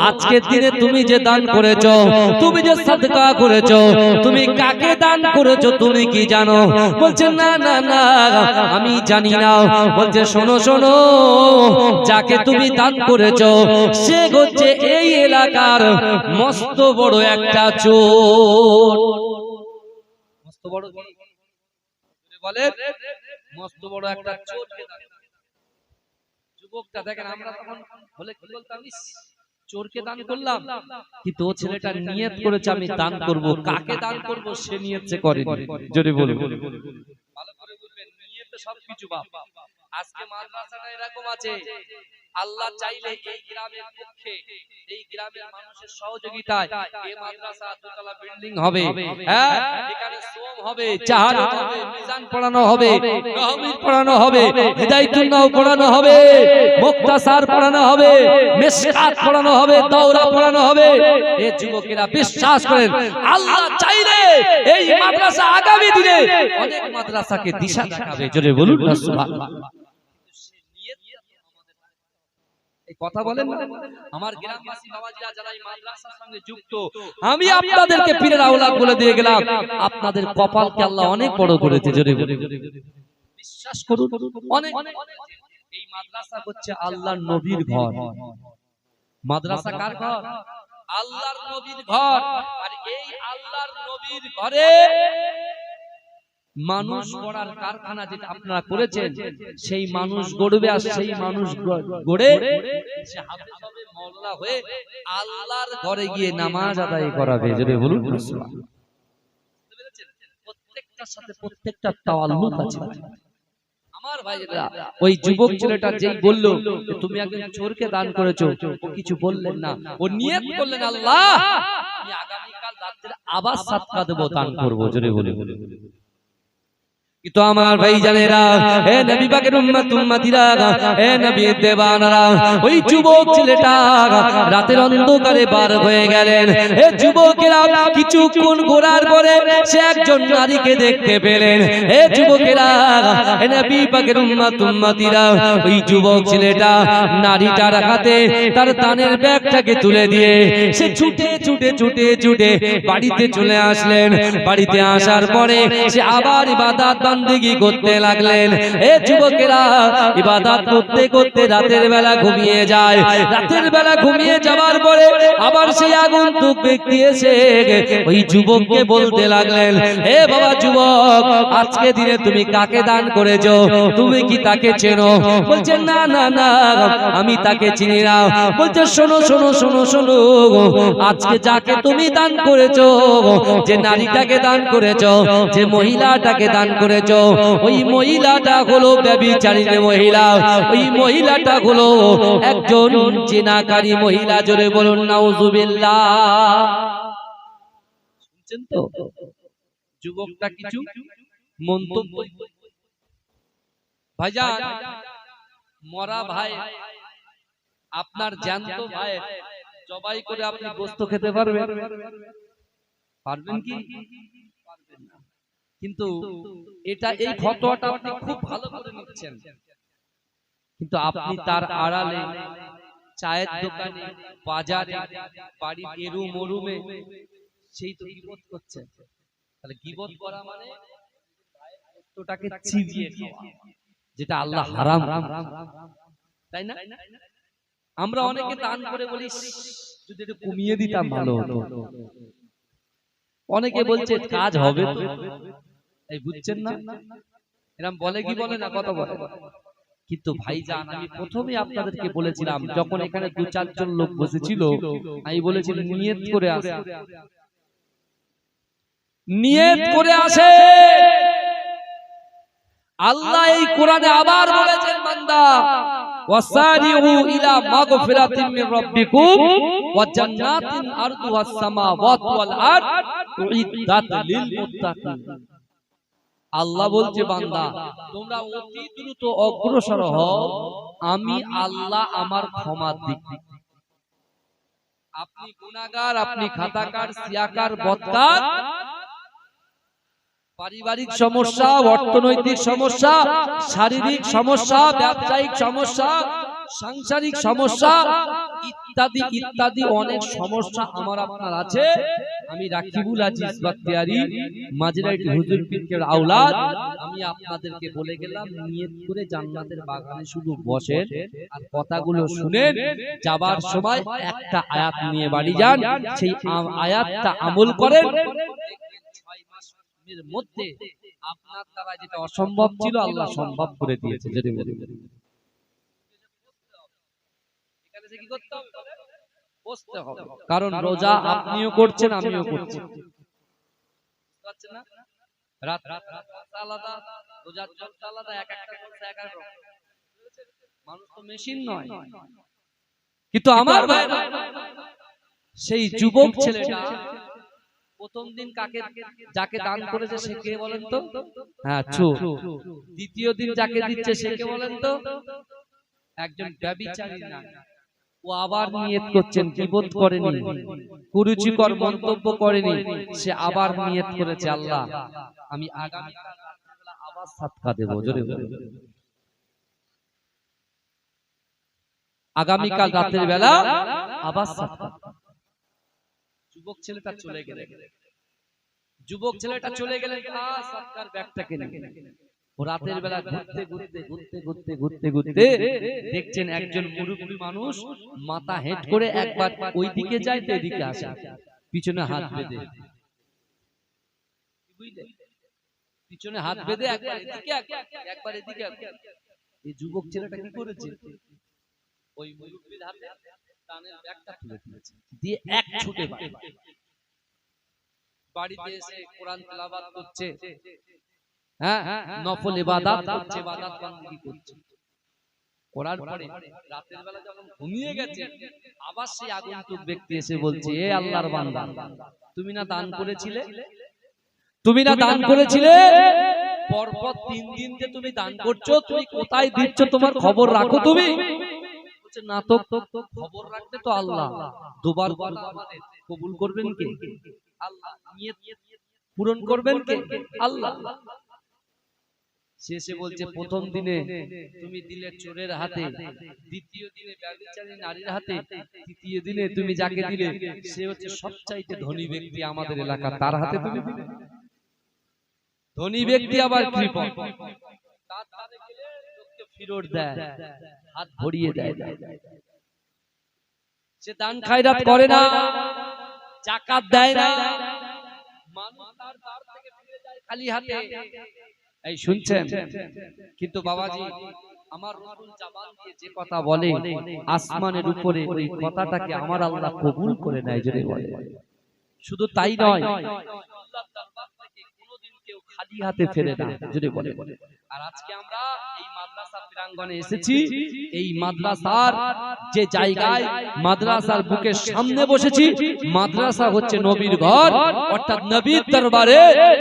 S1: আজকের দিনে তুমি যে দান করেছো, তুমি যে সাদকা করেছো, তুমি কাকে দান করেছো তুমি কি জানো? বলছে না না না আমি জানি না। বলছে শোনো শোনো, যাকে তুমি দান করেছো সে হচ্ছে এই এলাকার মস্ত বড় একটা চোর। মস্ত বড় বলে মস্ত বড় একটা চোরকে দান। যুবকটা দেখেন আমরা তখন বলে কি বলতাম, চোরকে দান করলাম, কিন্তু ও ছেলেটা নিয়ত করেছে আমি দান করব, কাকে দান করব সে নিয়ত সে করেনি। যদি বলে ভালো করে বলবেন, নিয়তে সবকিছু বাপ। আজকে মাদ্রাসাটা এরকম আছে, আল্লাহ চাইলে এই গ্রামের পক্ষে এই গ্রামের মানুষের সহযোগিতায় এই মাদ্রাসা দোতলা বিল্ডিং হবে। হ্যাঁ, এখানে সোম হবে, চাহারত হবে, মিজান পড়ানো হবে, তাহমিদ পড়ানো হবে, হিদায়াতুন্নাহ পড়ানো হবে, মুক্তাসার পড়ানো হবে, মিশকাত পড়ানো হবে, দাওরা পড়ানো হবে। এই যুবকেরা বিশ্বাস করেন আল্লাহ চাইলে এই মাদ্রাসা আগামী দিনে অনেক মাদ্রাসাকে দিশা দেখাবে। জোরে বলুন না সুবহানাল্লাহ। কথা বলেন না আমার গ্রামবাসী বাবাজিরা যারা এই মাদ্রাসার সঙ্গে যুক্ত, আমি আপনাদেরকে পীরের আওলাদ বলে দিয়ে গেলাম, আপনাদের কপালকে আল্লাহ অনেক বড় করেছে। জোরে বিশ্বাস করুন, অনেক। এই মাদ্রাসা হচ্ছে আল্লাহর নবীর ঘর। মাদ্রাসা কার ঘর? আল্লাহর নবীর ঘর। আর এই আল্লাহর নবীর ঘরে মানুষ গড়ার কারখানা যেটা আপনারা করেছেন, সেই মানুষ গড়বে আর সেই মানুষ গড়ে সে হাফেজ হবে, মাওলানা হয়ে আল্লাহর ঘরে গিয়ে নামাজ আদায় করাবে। যদি বলুন সুবহানাল্লাহ। প্রত্যেকটার সাথে প্রত্যেকটা তাআল্লুক আছে। আমার ভাইরা, ওই যুবক ছেলেটা যেই বলল তুমি একজন চোরকে দান করেছো, ও কিছু বললেন না, ও নিয়ত করলেন আল্লাহ আমি আগামী কাল রাতে আবার সাদকা দেব, দান করব। জোরে বলে কিন্তু আমার ভাই জানেরা, হে নবী পাকের উম্মত উম্মতিরা, হে নবী দেওয়ানারা, ওই যুবক ছেলেটা রাতের অন্ধকারে বার হয়ে গেলেন। হে যুবকেরা, কিছুক্ষণ ঘোরার পরে সে একজন নারীকে দেখতে পেলেন। হে যুবকেরা, হে নবী পাকের উম্মত উম্মতিরা, ওই যুবক ছেলেটা নারীটার হাতে তার দানের ব্যাগটাকে তুলে দিয়ে সে ছুটে ছুটে ছুটে ছুটে বাড়িতে চলে আসলেন। বাড়িতে আসার পরে সে আবার ইবাদত বন্দেগি করতে লাগলেন। এ যুবকেরা, ইবাদত করতে করতে রাতের বেলা ঘুমিয়ে যায়। রাতের বেলা ঘুমিয়ে যাওয়ার পরে আবার সেই আগন্তুক ব্যক্তি এসে ওই যুবককে বলতে লাগলেন, হে বাবা যুবক, আজকে দিনে তুমি কাকে দান করেছো? তুমি কি তাকে চেনো? বলছে না না না আমি তাকে চিনি না। বলছে শোনো শোনো শোনো শোনো, আজকে যাকে তুমি দান করেছো, যে নারীটাকে দান করেছো, যে মহিলাটাকে দান করেছো, ওই মহিলাটা হলো ব্যভিচারিণী মহিলা। ওই মহিলাটা হলো একজন জিনাকারী মহিলা। জোরে বলুন নাউজুবিল্লাহ। শুনছেন তো? যুবকটা কিছু মন্তব্য, ভাইজান মরা ভাই আপনার জ্যান্ত ভাই জবাই করে আপনি গোশত খেতে পারবেন? পারবেন কি? পারবেন না। কিন্তু এটা এই ফতোয়াটা আপনি খুব ভালো করে নিচ্ছেন, কিন্তু আপনি তার আড়ালে চায়ের দোকানে, বাজারে, বাড়ির এরু মরুমে সেই তো গীবত করছেন। তাহলে গীবত করা মানে বস্তুটাকে চিবিয়ে খাওয়া, যেটা আল্লাহ হারাম, তাই না? আমরা অনেকে দান করে বলি যদি একটু কমিয়ে দিতাম ভালো হতো। অনেকে বলছে কাজ হবে তো, এই বুঝছেন না? এরকম বলে কি বলে না, কত বলে। কিন্তু ভাইজান, আমি প্রথমে আপনাদেরকে বলেছিলাম, যখন এখানে 2-4 জন লোক বসেছিল, আমি বলেছিলাম নিয়ত করে আসে, নিয়ত করে আসে। আল্লাহ এই কোরআনে আবার বলেছেন, বান্দা ওয়াসারিউ ইলা মাগফিরাতিন মির রাব্বিকুম ওয়া জান্নাতিন আরদুহাস সামাওয়াতু ওয়াল আরদ উইদ্দাত লিল মুত্তাকিন। আল্লাহ বলছে, বান্দা তোমরা অতি দ্রুত অগ্রসর হও, আমি আল্লাহ আমার ক্ষমা দিই। আপনি গুনাহগার, আপনি খাতাকার, সিয়াকার, বদকার, পারিবারিক সমস্যা, অর্থনৈতিক সমস্যা, শারীরিক সমস্যা, ব্যবসায়িক সমস্যা, সাংসারিক সমস্যা, ইত্যাদি ইত্যাদি অনেক সমস্যা আমার আপনার আছে। আমি রাকিবুল আজিজ বাখতিয়ারি মাজিরাইট হুজুর পীরের আওলাদ, আমি আপনাদেরকে বলে গেলাম, নিয়ত করে জান্নাতের বাগানে শুধু বসেন আর কথাগুলো শুনেন, যাবার সময় একটা আয়াত নিয়ে বাড়ি যান, সেই আয়াতটা আমল করেন। এর মধ্যে আপনার দ্বারা যেটা অসম্ভব ছিল, আল্লাহ সম্ভব করে দিয়েছে। যদি বলি এখানে কি করতে হবে? বসতে হবে। কারণ রোজা আপনিও করছেন, আমিও করছি, বুঝতে না? রাত আলাদা, রোজার জলসা আলাদা, এক একটা জলসা এক এক রকম। মানুষ তো মেশিন নয়। কিন্তু আমার ভাই, সেই যুবক ছেলেটা প্রথম দিন যাকে দান করেছে সে কে বলেন তো? হ্যাঁ, চোর। দ্বিতীয় দিন যাকে দিচ্ছে সে কে বলেন তো? একজন ব্যভিচারী নারী। ও আবার নিয়ত করছেন, গীবত করেনি, কুরুচিকর মন্তব্য করেনি, সে আবার নিয়ত করেছে, আল্লাহ আমি আগামীকাল রাত্রিবেলা আবার সাদকা দেব। জোরে বলে, আগামীকাল রাতের বেলা আবার সাদকা। যুবক ছেলেটা চলে গেলেন, যুবক ছেলেটা চলে গেলেন, সাদকার ব্যাগটাকে নিয়ে। ও রাতের বেলা ঘুরতে ঘুরতে ঘুরতে ঘুরতে ঘুরতে ঘুরতে দেখছেন একজন মুরুব্বি মানুষ মাথা হেঁট করে একবার ওই দিকে যায় তো এদিকে আসে, পিছনে হাত বেঁধে, পিছনে হাত বেঁধে একবার এদিকে একবার এদিকে। এই যুবক ছেলেটা কি করেছে? ওই মুরুব্বির হাতে কানের ব্যাগটা তুলে দিয়েছে, দিয়ে এক ছুটে বাড়িতে এসে কোরআন তেলাওয়াত করছে, হ্যাঁ, নফল ইবাদত করছে, ইবাদত বান্দেগি করছে। করার পরে রাতের বেলা যখন ঘুমিয়ে গেছে, আবার সেই আগন্তুক ব্যক্তি এসে বলছে, এ আল্লাহর বান্দা, তুমি না দান করেছিলে, তুমি না দান করেছিলে, পরপর 3 দিন যে তুমি দান করছো, তুমি কোথায় দিচ্ছ তোমার খবর রাখো? তুমি বলছে না তো, খবর রাখতে তো আল্লাহ, দুবার আমাদের কবুল করবেন কে? আল্লাহ। নিয়ত পূরণ করবেন কে? আল্লাহ। শেষে বলছে, প্রথম দিনে তুমি দিলে চোরের হাতে, দ্বিতীয় দিনে ব্যভিচারী নারীর হাতে, তৃতীয় দিনে তুমি যাকে দিলে সে হচ্ছে সবচাইতে ধনী ব্যক্তি আমাদের এলাকা, তার হাতে তুমি দিলে। ধনী ব্যক্তি আবার কৃপণ, তার ধারে গেলে লোককে ফিরত দেয়, হাত ভরিয়ে দেয়। সে দান খায়রাত করে না, যাকাত দেয় না, মানুষ তার দ্বার থেকে ফিরে যায় খালি হাতে। এই শুনছেন? কিন্তু বাবাজি, আমার রাসূল জবান দিয়ে যে কথা বলে, আসমানের উপরে ওই কথাটাকে আমার আল্লাহ কবুল করে নেয়। যদি বলে, শুধু তাই নয়, আল্লাহর দরবার থেকে কোনোদিন কেউ খালি হাতে ফেরে না। যদি বলে, আর আজকে আমরা এই মাদ্রাসা প্রাঙ্গণে এসেছি, এই মাদ্রাসার যে জায়গায়, মাদ্রাসার বুকের সামনে বসেছি, মাদ্রাসা হচ্ছে নবীর ঘর, অর্থাৎ নবীর দরবারে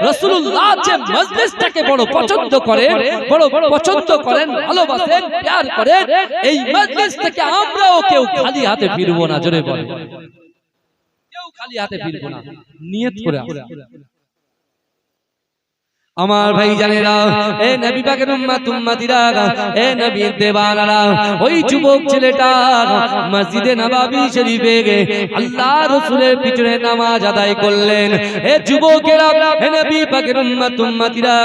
S1: রাসূলুল্লাহ যে মজলিসটাকে বড় পছন্দ করেন, বড় পছন্দ করেন, ভালোবাসেন, প্যার করেন, এই মজলিস থেকে আমরাও কেউ খালি হাতে ফিরবো না। জোরে বলে, কেউ খালি হাতে ফিরবো না, নিয়ত করে। আমার ভাই জানেরা, এ নবী পাকের উম্মত উম্মতিরা, এ নবীর দেওয়ানারা, ওই যুবক ছেলেটা মসজিদে নববী শরীফে আল্লাহ রাসূলের পিছনে নামাজ আদায় করলেন। এ যুবকেরা, এ নবী পাকের উম্মত উম্মতিরা,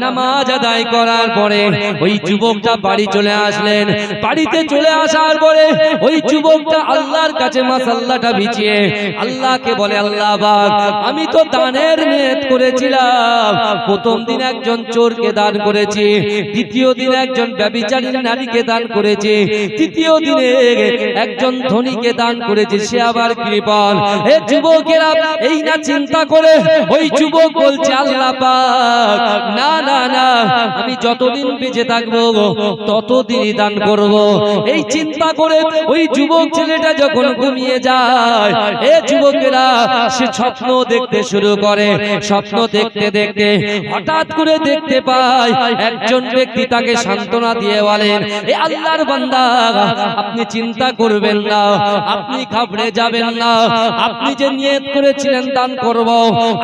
S1: নামাজ আদায় করার পরে ওই যুবকটা বাড়ি চলে আসলেন। বাড়িতে চলে আসার পরে ওই যুবকটা আল্লাহর কাছে মাসাল্লাটা বিছিয়ে আল্লাহকে বলে, আল্লাহ পাক, আমি তো দানের নিয়ত করেছিলাম। প্রথম দিন একজন চোরকে দান করেছি, দ্বিতীয় দিন একজন ব্যভিচারী নারীকে দান করেছি, তৃতীয় দিনে একজন ধনীকে দান করেছি, সে আবার কৃপণ। এ যুবকেরা এই না চিন্তা করে ওই যুবক বলছে, আল্লাহ পাক, না না না, আমি যতদিন বেঁচে থাকবো ততদিনই দান করব। এই চিন্তা করে ওই যুবক ছেলেটা যখন ঘুমিয়ে যায়, এ যুবকেরা সে স্বপ্ন দেখতে শুরু করে। স্বপ্ন দেখতে দেখতে হঠাৎ করে দেখতে পায় একজন ব্যক্তি তাকে সান্ত্বনা দিয়ে বলেন, এ আল্লাহর বান্দা, আপনি চিন্তা করবেন না, আপনি ঘাবড়ে যাবেন না, আপনি যে নিয়ত করেছিলেন দান করব,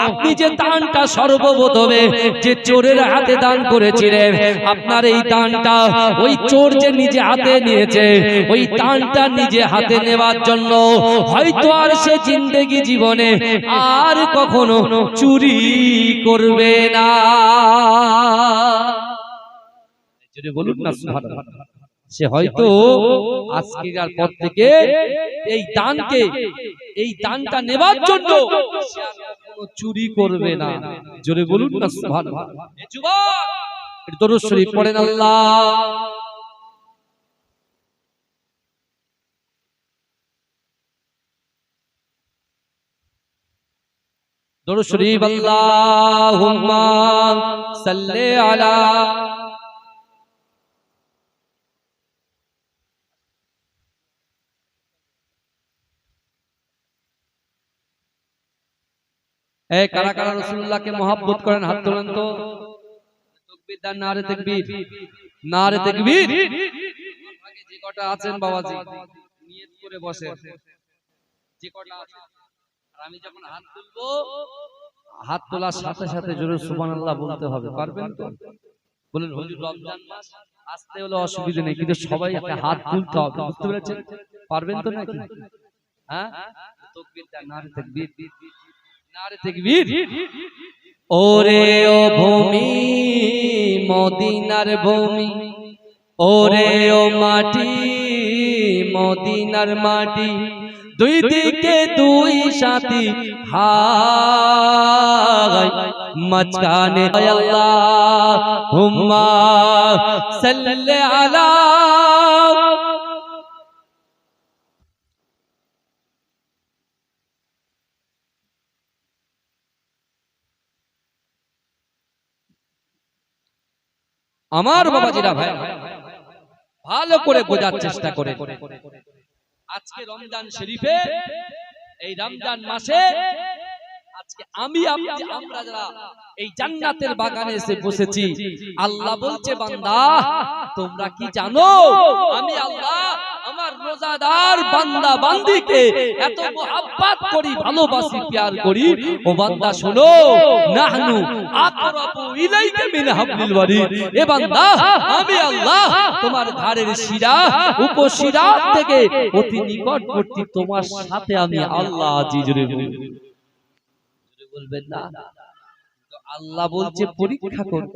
S1: আপনি যে দানটা সর্বপ্রথমে যে চোরের হাতে দান করেছিলেন, আপনার এই দানটা ওই চোর যে নিজে হাতে নিয়েছে, ওই দানটা নিজে হাতে নেওয়ার জন্য হয়তো আর সে জিন্দেগি জীবনে আর কখনো চুরি করবে না। যদি বলুন না সুবহানাল্লাহ, সে হয়তো আজকের পর থেকে এই দানটা নেবার জন্য সে আর কখনো চুরি করবে না। জোরে বলুন না সুবহানাল্লাহ। এ যুবক, দরুদ শরীফ পড়েন। আল্লাহ দরুদ শরীফ, আল্লাহুম্মা সাল্লি আলা। এ কারা কারা রাসূলুল্লাহকে মহব্বত করেন, হাত তোলেন তো। তাকবীর দেন, নারে তাকবীর, নারে তাকবীর। আগে যে কটা আছেন বাবাজি নিয়ত করে বসে, যে কটা আছেন, আর আমি যখন হাত তুলবো, হাত তোলার সাথে সাথে জোরে সুবহানাল্লাহ বলতে হবে। পারবেন তো? বলেন, হুজুর রমজান মাস আসতে হলে অসুবিধা নেই, কিন্তু সবাই একটা হাত তুলতে হবে, বুঝতে পেরেছেন? পারবেন তো নাকি? হ্যাঁ, তাকবীর দেন, নারে তাকবীর, নারে তাকবীর। ওরে ও ভূমি, মদিনার ভূমি, ওরে ও মাটি, মদিনার মাটি, দুই দিকে দুই সাথী হায়, মাঝখানে আল্লাহুম্মা সাল্লি আলা। আমার বাবাজিরা, ভাই ভালো করে বোঝার চেষ্টা করে, আজকে রমজান শরীফে, এই রমজান মাসে আজকে আমি আপনি আমরা যারা এই জান্নাতের বাগানে এসে বসেছি, আল্লাহ বলছে, বান্দা তোমরা কি জানো আমি আল্লাহ আমার রোজাদার বান্দা বান্দিকে এত মুহাব্বত করি, ভালোবাসি, প্যার করি। ও বান্দা শোনো, নাহনু আকরাবু ইলাইকা মিন হাবলিল ওয়ারিদ। এ বান্দা, আমি আল্লাহ তোমার ঘাড়ের শিরা, উপশিরা থেকে অতি নিকটবর্তী, তোমার সাথে আমি আল্লাহ আছি। জোরে বলবেন না? তো আল্লাহ বলছে পরীক্ষা করো।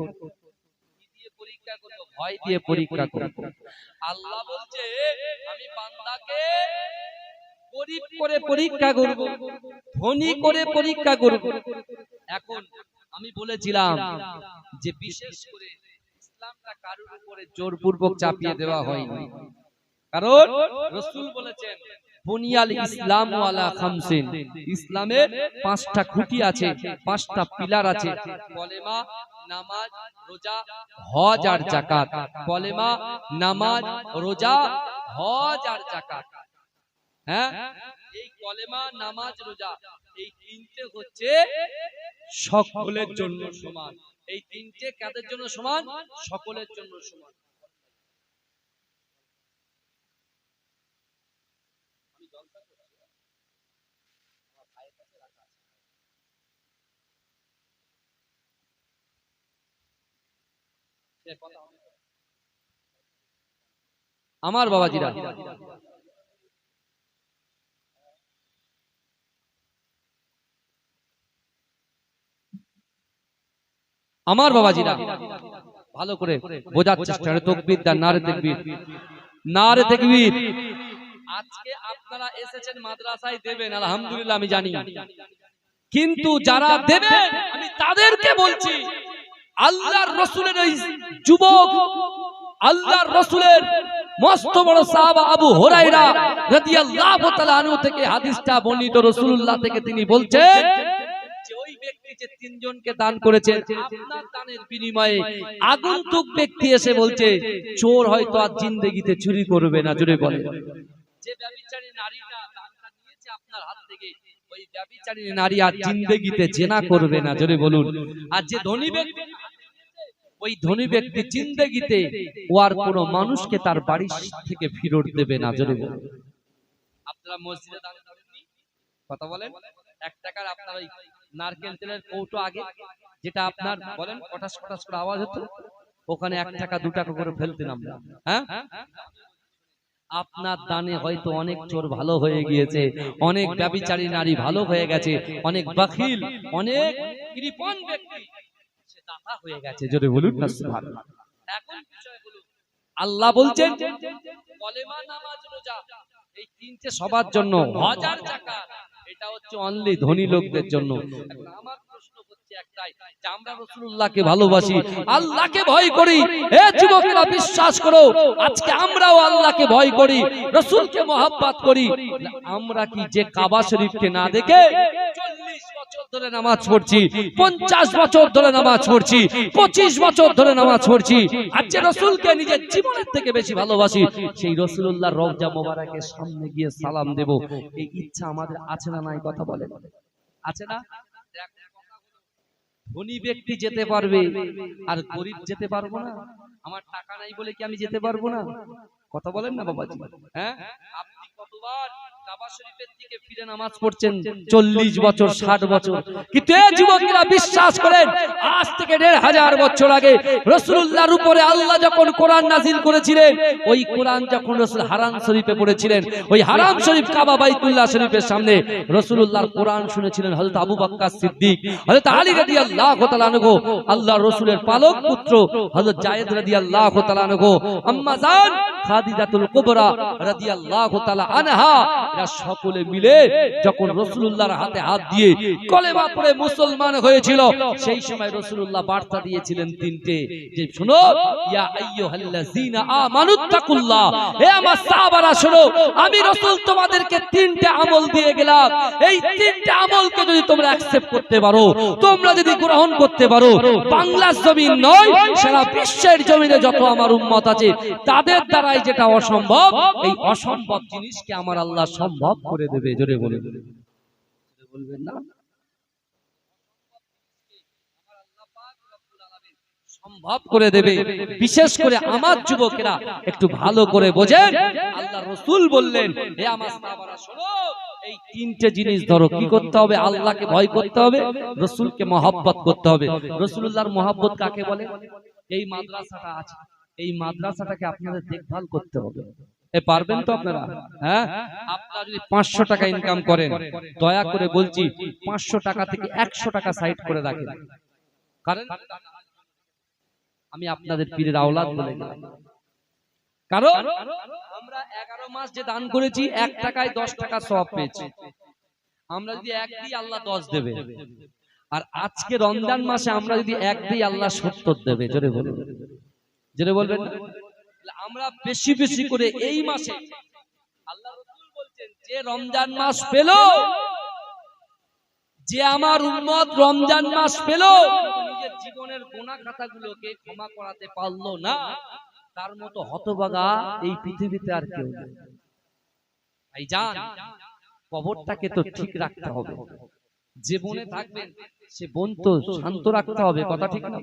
S1: কি দিয়ে পরীক্ষা করব? ভয় দিয়ে পরীক্ষা করব। আল্লাহ বলছে আমি বান্দাকে গরীব করে পরীক্ষা করব, ধনী করে পরীক্ষা করব। এখন আমি বলেছিলাম যে বিশেষ করে ইসলামটা কারোর উপরে জোরপূর্বক চাপিয়ে দেওয়া হয়নি, কারণ রাসূল বলেছেন বুনিয়াল ইসলাম আলা খামসিন, ইসলামের পাঁচটা খুঁটি আছে, পাঁচটা পিলার আছে, কলেমা, নামাজ, রোজা, হজ আর যাকাত। কলেমা, নামাজ, রোজা, হজ আর যাকাত। হ্যাঁ, এই কলেমা, নামাজ, রোজা, এই তিনটে হচ্ছে সকলের জন্য সমান। এই তিনটে কাদের জন্য সমান? সকলের জন্য সমান। আমার বাবাজিরা, আমার বাবাজিরা, ভালো করে বোঝার চেষ্টা করে। তাকবীর দান, নারে তাকবীর, নারে তাকবীর। আজকে আপনারা এসেছেন মাদ্রাসায় দেবেন, আলহামদুলিল্লাহ আমি জানি, কিন্তু যারা দেবেন আমি তাদেরকে বলছি, আল্লাহর রাসূলের ওই যুবক, আল্লাহর রাসূলের মস্ত বড় সাহাবা আবু হুরায়রা রাদিয়াল্লাহু তাআলা আনহু থেকে হাদিসটা বর্ণিত, রাসূলুল্লাহ থেকে তিনি বলছেন যে ওই ব্যক্তি যে তিনজনকে দান করেছেন, আপনার দানের বিনিময়ে আগন্তুক ব্যক্তি এসে বলছে চোর হয়তো আর জিন্দেগিতে চুরি করবে না। জোরে বলে, যে ব্যভিচারী নারীটা দানটা নিয়েছে আপনার হাত থেকে, ওই ব্যভিচারী নারী আর জিন্দেগিতে জিনা করবে না। জোরে বলুন। আর যে ধনী ব্যক্তি, ওই ধনী ব্যক্তি জিন্দেগিতে ও আর কোনো মানুষকে তার বাড়ি থেকে ফিরত দেবে না। জোরে বলুন। আপনারা মসজিদে দান করেননি? কথা বলেন। 1 টাকার আপনার ওই নারকেল তেলের কৌটো আগে যেটা আপনার বলেন কটাস কটাস করে আওয়াজ হতো, ওখানে 1 টাকা 2 টাকা করে ফেলতেন আমরা। হ্যাঁ, আপনার দানে হয়তো অনেক চোর ভালো হয়ে গিয়েছে, অনেক ব্যভিচারী নারী ভালো হয়ে গেছে, অনেক বখিল, অনেক কৃপণ ব্যক্তি সে দাতা হয়ে গেছে। জোরে বলুন না সুবহানাল্লাহ। এখন বিষয় হলো আল্লাহ বলছেন কলেমা, নামাজ, রোজা এই তিনটে সবার জন্য, হাজার টাকা এটা হচ্ছে অনলি ধনী লোকদের জন্য। এখন আমার প্রশ্ন হচ্ছে একটাই, যে আমরা রাসূলুল্লাহকে ভালোবাসি, আল্লাহকে ভয় করি, হে যুবকেরা বিশ্বাস করো, আজকে আমরাও আল্লাহকে ভয় করি, রাসূলকে মহব্বত করি, আমরা কি যে কাবা শরীফকে না দেখে 40 বছর ধরে নামাজ পড়ছি, 50 বছর ধরে নামাজ পড়ছি, 25 বছর ধরে নামাজ পড়ছি, আজকে রাসূলকে নিজের জীবনের থেকে বেশি ভালোবাসি, সেই রাসূলুল্লাহর রওজা মোবারকের সামনে গিয়ে সালাম দেব, এই ইচ্ছা আমাদের আছে না নাই? কথা বলেন, আছে না? ধনী ব্যক্তি যেতে পারবে আর গরিব যেতে পারবো না? আমার টাকা নাই বলে কি আমি যেতে পারবো না? কথা বলেন না বাবাজি। হ্যাঁ, আপনি কতবার কাবা শরীফের দিকে ফিরে নামাজ পড়ছেন? 40 বছর, 60 বছর। কিন্তু এই যুবকেরা বিশ্বাস করেন, আজ থেকে 1500 বছর আগে রাসূলুল্লাহর উপরে আল্লাহ যখন কোরআন নাযিল করেছিলেন, ওই কোরআন যখন রাসূল হারাম শরীফে পড়েছিলেন, ওই হারাম শরীফ কাবা বাইতুল্লাহ শরীফের সামনে রাসূলুল্লাহর কোরআন শুনেছিলেন হযরত আবু বকর সিদ্দিক, হযরত আলী রাদিয়াল্লাহু তাআলা আনহু, আল্লাহর রাসূলের পালক পুত্র হযরত জায়েদ রাদিয়াল্লাহু তাআলা আনহু, আম্মা জান খাদিজাতুল কুবরা রাদিয়াল্লাহু তাআলা আনহা, এরা সকলে মিলে যখন রাসূলুল্লাহর হাতে হাত দিয়ে কলেমা পড়ে মুসলমান হয়েছিল, সেই সময় রাসূলুল্লাহ বার্তা দিয়েছিলেন তিনটে, যে শুনো, ইয়া আইয়ুহাল্লাযীনা আমানুত্তাকুল্লাহ, হে আমার সাহাবারা শোনো, আমি রাসূল তোমাদেরকে তিনটে আমল দিয়ে গেলাম, এই তিনটে আমলকে যদি তোমরা অ্যাকসেপ্ট করতে পারো, তোমরা যদি গ্রহণ করতে পারো, বাংলার জমিন নয়, সারা বিশ্বের জমিনে যত আমার উম্মত আছে তাদের দ্বারাই যেটা অসম্ভব, এই অসম্ভব জিনিসকে আমার আল্লাহ সম্ভব করে দেবে। জোরে বলে বলবেন না? সম্ভব করে দেবে। বিশেষ করে আমার যুবকেরা একটু ভালো করে বোঝেন, আল্লাহ রাসূল বললেন, হে আমার সাহাবারা শোনো, এই তিনটে জিনিস ধরো। কি করতে হবে? আল্লাহকে ভয় করতে হবে, রাসূলকে মহব্বত করতে হবে। রাসূলুল্লাহর মহব্বত কাকে বলে? এই মাদ্রাসাটা আছে, এই মাদ্রাসাটাকে আপনাদের দেখভাল করতে হবে। পারবেন তো আপনারা? হ্যাঁ, আপনারা যদি 500 টাকা ইনকাম করেন, দয়া করে বলছি 500 টাকা থেকে 100 টাকা সাইড করে রাখেন, কারণ আমি আপনাদের পীরের আওলাদ বলে গেলাম। কারণ আমরা 11 মাস যে দান করেছি, 1 টাকায় 10 টাকা সওয়াব পেয়েছি। আমরা যদি 1 দিই আল্লাহ 10 দেবে, আর আজকে রমজান মাসে আমরা যদি 1 দিই আল্লাহ 70 দেবে। জোরে বলুন, জোরে বলবেন না? আমরা বেশি বেশি করে এই মাসে, আল্লাহ রাসূল বলছেন, যে রমজান মাস পেল, যে আমার উম্মত রমজান মাস পেল, নিজের জীবনের গুনাহ খাতাগুলোকে ক্ষমা করাতে পারলো না, তার মতো হতভাগা এই পৃথিবীতে আর কেউ নেই। ভাইজান, কবরটাকে তো ঠিক রাখতে হবে। যে বনে থাকবেন সে বন তো শান্ত রাখতে হবে, কথা ঠিক না?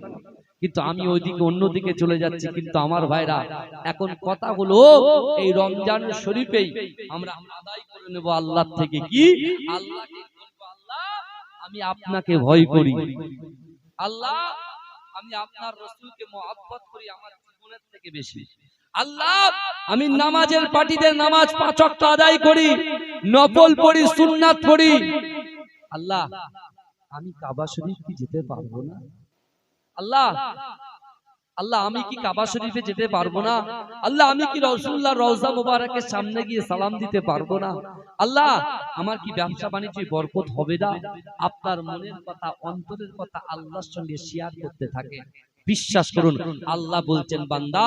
S1: কিন্তু আমি ওইদিকে অন্যদিকে চলে যাচ্ছি। কিন্তু আমার ভাইরা, এখন কথা হলো, এই রমজান শরীফেই আমরা আদায় করে নেব আল্লাহ থেকে। কি? আল্লাহকে বলবো, আল্লাহ আমি আপনাকে ভয় করি, আল্লাহ আমি আপনার রাসূলকে মহব্বত করি আমার জীবনের থেকে বেশি। আল্লাহ আমি নামাজের পার্টিতে নামাজ 5 ওয়াক্ত আদায় করি, নফল পড়ি, সুন্নাত পড়ি। আল্লাহ আমি কাবা শরীফ কি যেতে পারবো না? আল্লাহ আল্লাহ আমি কি কাবা শরীফে যেতে পারবো না? আল্লাহ আমি কি রাসূলুল্লাহর রওজা মোবারকের সামনে গিয়ে সালাম দিতে পারবো না? আল্লাহ আমার কি ব্যবসা বাণিজ্যে বরকত হবে না? আপনার মনের কথা, অন্তরের কথা আল্লাহর সঙ্গে শেয়ার করতে থাকে। বিশ্বাস করুন আল্লাহ বলছেন বান্দা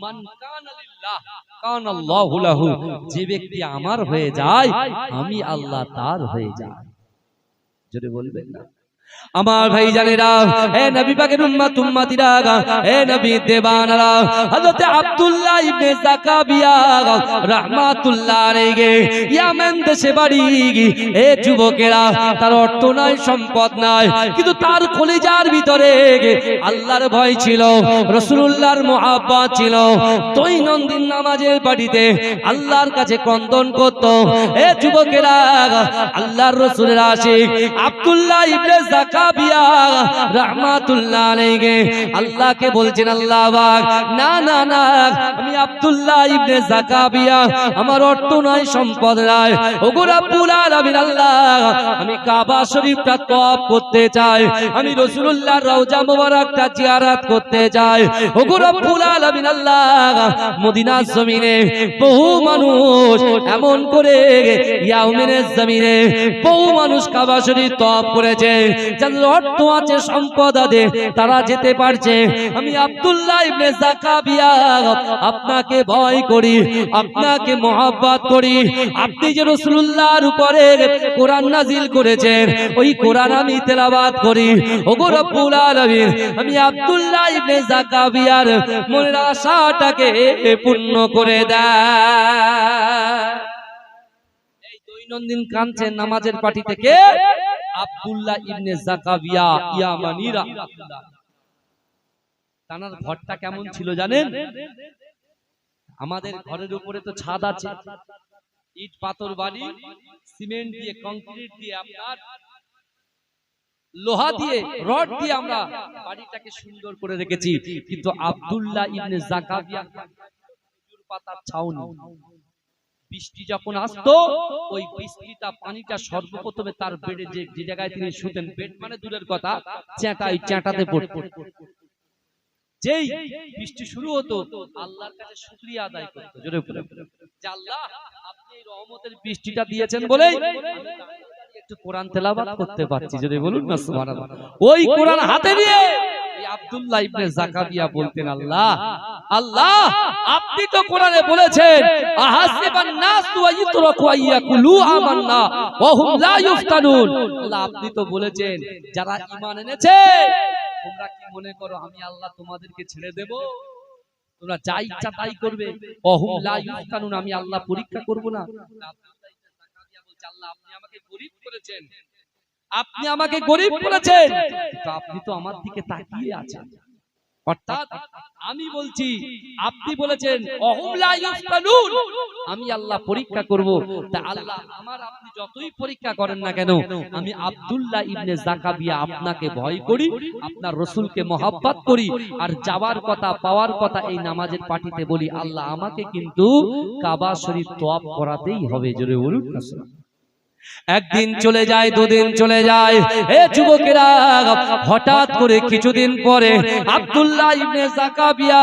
S1: মান কানা লিল্লাহ কানাল্লাহু লাহু, যে ব্যক্তি আমার হয়ে যায় আমি আল্লাহ তার হয়ে যায়। জোরে বলবেন না? আমার ভাই জানেরা, হে নবী পাকের উম্মত উম্মতিরা, হে নবী দেবানরা, হযরত আব্দুল্লাহ ইবনে যাকাবিয়া রাহমাতুল্লাহ আলাইহি ইয়ামান দেশে বাড়ি। হে যুবকেরা, তার অর্থ নাই, সম্পদ নাই, কিন্তু তার কলিজার ভিতরে আল্লাহর ভয় ছিল, রাসূলুল্লাহর মুহাব্বত ছিল। দৈনন্দিন নামাজের পাটিতে আল্লাহর কাছে ক্রন্দন করত। হে যুবকেরা, আল্লাহর রাসূলের আশিক আব্দুল্লাহ ইবনে যাকাবিয়া রাহমাতুল্লাহ আলাইহি আল্লাহকে বলছেন, আল্লাহ পাক না না না, আমি আব্দুল্লাহ ইবনে যাকাবিয়া, আমার অর্থ নাই, সম্পদ নাই, ওগো রব্বুল আলামিন আল্লাহ, আমি কাবা শরীফটা তওয়াফ করতে চাই, আমি রাসূলুল্লাহর রওজা মোবারকটা জিয়ারত করতে চাই। ওগো রব্বুল আলামিন আল্লাহ, মদিনার জমিনে বহু মানুষ এমন করে ইয়ামেনের জমিনে বহু মানুষ কাবা শরীফ তওয়াফ করেছে, যাদের অর্থ আছে, সম্পদ আছে, তারা যেতে পারছে। আমি আব্দুল্লাহ ইবনে যাকাবিয়া আপনাকে ভয় করি, আপনাকে মহব্বত করি। আপনি যে রাসূলুল্লাহর উপরে কোরআন নাজিল করেছেন, ওই কোরআন আমি তেলাওয়াত করি। ওগো রব্বুল আলামিন, আমি আব্দুল্লাহ ইবনে যাকাবিয়ার মনের আশাটাকে পূর্ণ করে দেয়। এই দৈনন্দিন কাঁদছেন নামাজের পার্টি থেকে আব্দুল্লাহ ইবনে যাকাবিয়া ইয়ামানি রাহমাতুল্লাহ। তার ঘরটা কেমন ছিল জানেন? আমাদের ঘরের উপরে তো ছাদ আছে, ইট পাথর বালি সিমেন্ট দিয়ে, কংক্রিট দিয়ে, আপনার লোহা দিয়ে, রড দিয়ে আমরা বাড়িটাকে সুন্দর করে রেখেছি। কিন্তু আব্দুল্লাহ ইবনে যাকাবিয়া খেজুর পাতার ছাউনি। বৃষ্টি যখন আসতো, ওই বৃষ্টিটা পানিটা সর্বপ্রথমে তার বেডে যে জায়গায় তিনি শুতেন, বেড মানে দূরের কথা, চ্যাটা, ওই চ্যাটাতে পড়তো। যেই বৃষ্টি শুরু হতো আল্লাহর কাছে শুকরিয়া আদায় করতো, জোরে বলে যে আল্লাহ আপনি এই রহমতের বৃষ্টিটা দিয়েছেন বলেই একটু কোরআন তেলাওয়াত করতে পারছি। জোরে বলুন না সুবহানাল্লাহ। ওই কোরআন হাতে নিয়ে আব্দুল্লাহ ইবনে যাকাবিয়া বলতেন, আল্লাহ আল্লাহ আপনি তো কোরআনে বলেছেন আহাসিবান নাসু ওয়া ইতরাকু আইয়াকুলু আমান্না ওয়া হুম লা ইফতানুন। আল্লাহ আপনি তো বলেছেন যারা ঈমান এনেছে, তোমরা কি মনে করো আমি আল্লাহ তোমাদেরকে ছেড়ে দেব? তোমরা যা ইচ্ছা তাই করবে, ওয়া হুম লা ইফতানুন, আমি আল্লাহ পরীক্ষা করব না? আব্দুল্লাহ ইবনে যাকাবিয়া বলছে, আল্লাহ আপনি আমাকে গরীব করেছেন, আপনি আমাকে গরীব করেছেন, কিন্তু আপনি তো আমার দিকে তাকিয়ে আছেন। অর্থাৎ আমি বলছি, আপনি বলেছেন অহুম লা ইফতানুন, আমি আল্লাহ পরীক্ষা করব। তা আল্লাহ আমার আপনি যতই পরীক্ষা করেন না কেন, আমি আব্দুল্লাহ ইবনে যাকাবিয়া আপনাকে ভয় করি, আপনার রাসূলকে মহব্বত করি, আর যাওয়ার কথা, পাওয়ার কথা এই নামাজের পার্টিতে বলি, আল্লাহ আমাকে কিন্তু কাবা শরীফ তওয়াফ করাতেই হবে। জোরে বলুন না। একদিন চলে যায়, দুদিন চলে যায়। হে যুবকেরা, হঠাৎ করে কিছুদিন পরে আব্দুল্লাহ ইবনে যাকাবিয়া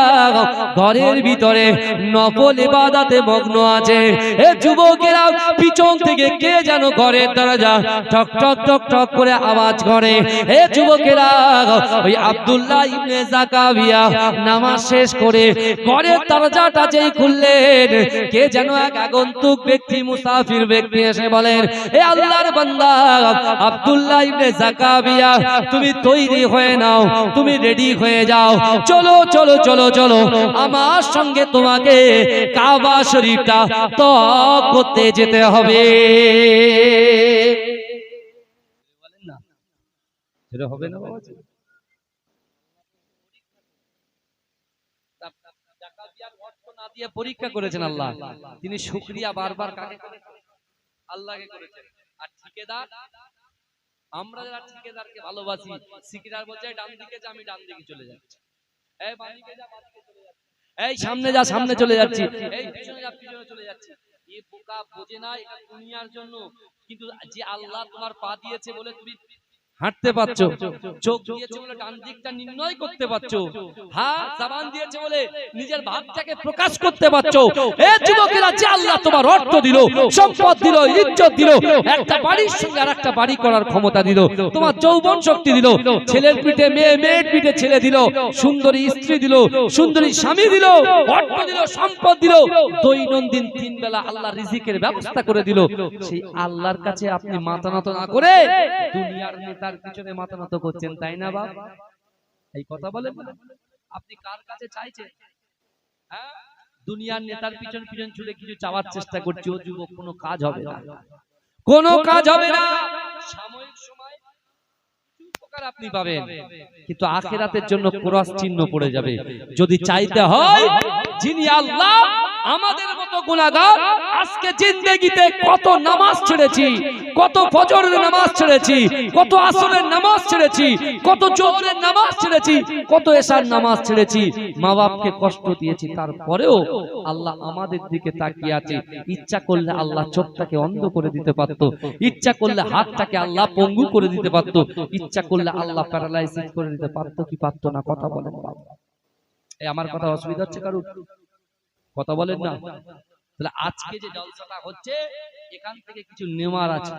S1: ঘরের ভিতরে নফল ইবাদতে মগ্ন আছে। হে যুবকেরা, পিছন থেকে কে যেন ঘরের দরজা ঠক ঠক ঠক ঠক করে আওয়াজ করে। হে যুবকেরা, ওই আব্দুল্লাহ ইবনে যাকাবিয়া নামাজ শেষ করে ঘরের দরজাটা যেই খুললেন, কে যেন এক আগন্তুক ব্যক্তি, মুসাফির ব্যক্তি এসে বলেন, এ আল্লাহর বান্দা আব্দুল্লাহ ইবনে যাকাবিয়া, তুমি তৈরি হয়ে নাও, তুমি রেডি হয়ে যাও, চলো চলো চলো চলো, আমার সঙ্গে তোমাকে কাবা শরীফটা তওয়াফ করতে যেতে হবে। বলেন না, সেটা হবে না বাবা? যাকাবিয়ার অর্থ না দিয়ে পরীক্ষা করেছেন আল্লাহ। তিনি শুকরিয়া বারবার কাকে করেছেন? আল্লাহকে করেছেন। আর ঠিকাদার আমরা যারা ঠিকাদারকে ভালোবাসি, ঠিকাদার বলছে ডান দিকে যা, আমি ডান দিকে চলে যাচ্ছি, এই বাঁ দিকে যা, বাঁ দিকে চলে যাচ্ছি, এই সামনে যা, সামনে চলে যাচ্ছি, এই পিছনে যা, পিছনে চলে যাচ্ছি। এই বোকা বোঝে না এটা দুনিয়ার জন্য, কিন্তু যে আল্লাহ তোমার পা দিয়েছে বলে তুমি হাঁটতে পারছো, চোখ দিয়েছে বলে ডান দিকটা নির্ণয় করতে পারছো, হাত জবান দিয়েছে বলে নিজের ভাবটাকে প্রকাশ করতে পারছো। এ যুবকেরা, যে আল্লাহ তোমার অর্থ দিল, সম্পদ দিল, ইজ্জত দিল, একটা বাড়ির সঙ্গে আরেকটা বাড়ি করার ক্ষমতা দিল, তোমার যৌবন শক্তি দিল, ছেলের পিঠে মেয়ে, মেয়ের পিঠে ছেলে দিল, সুন্দরী স্ত্রী দিল, সুন্দরী স্বামী দিল, অর্থ দিল, সম্পদ দিল, দৈনন্দিন 3 বেলা আল্লাহ রিজিকের ব্যবস্থা করে দিল। সেই আল্লাহর কাছে আপনি মাথা নত না করে দুনিয়ার নেতার পিছনে মাথা নত করছেন, তাই না বাপ? এই কথা বলেন না? আপনি কার কাছে চাইছেন? হ্যাঁ, দুনিয়ার নেতার পিছন পিছন ছুটে কিছু চাওয়ার চেষ্টা করছি, ও যুবক, কোনো কাজ হবে না, কোনো কাজ হবে না। সাময়িক সময় উপকার আপনি পাবেন, কিন্তু আখিরাতের জন্য ক্রস চিহ্ন পড়ে যাবে। যদি চাইতে হয়, যিনি আল্লাহ আমাদের মতো গুনাহগার, আজকে জিন্দেগিতে কত নামাজ ছেড়েছি, কত ফজরের নামাজ ছেড়েছি, কত আসরের নামাজ ছেড়েছি, কত জোহরের নামাজ ছেড়েছি, কত এশার নামাজ ছেড়েছি, মা বাপকে কষ্ট দিয়েছি, তারপরেও আল্লাহ আমাদের দিকে তাকিয়ে আছে। ইচ্ছা করলে আল্লাহ চোখটাকে অন্ধ করে দিতে পারত, ইচ্ছা করলে হাতটাকে আল্লাহ পঙ্গু করে দিতে পারত, ইচ্ছা করলে আল্লাহ প্যারালাইসিস করে দিতে পারত কি পারত না? কথা বলেন বাবা। এই আমার কথা অসুবিধা হচ্ছে কারুর? কথা বলেন না? তাহলে আজকে যে জলসাটা হচ্ছে, এখান থেকে কিছু নেওয়ার আছে।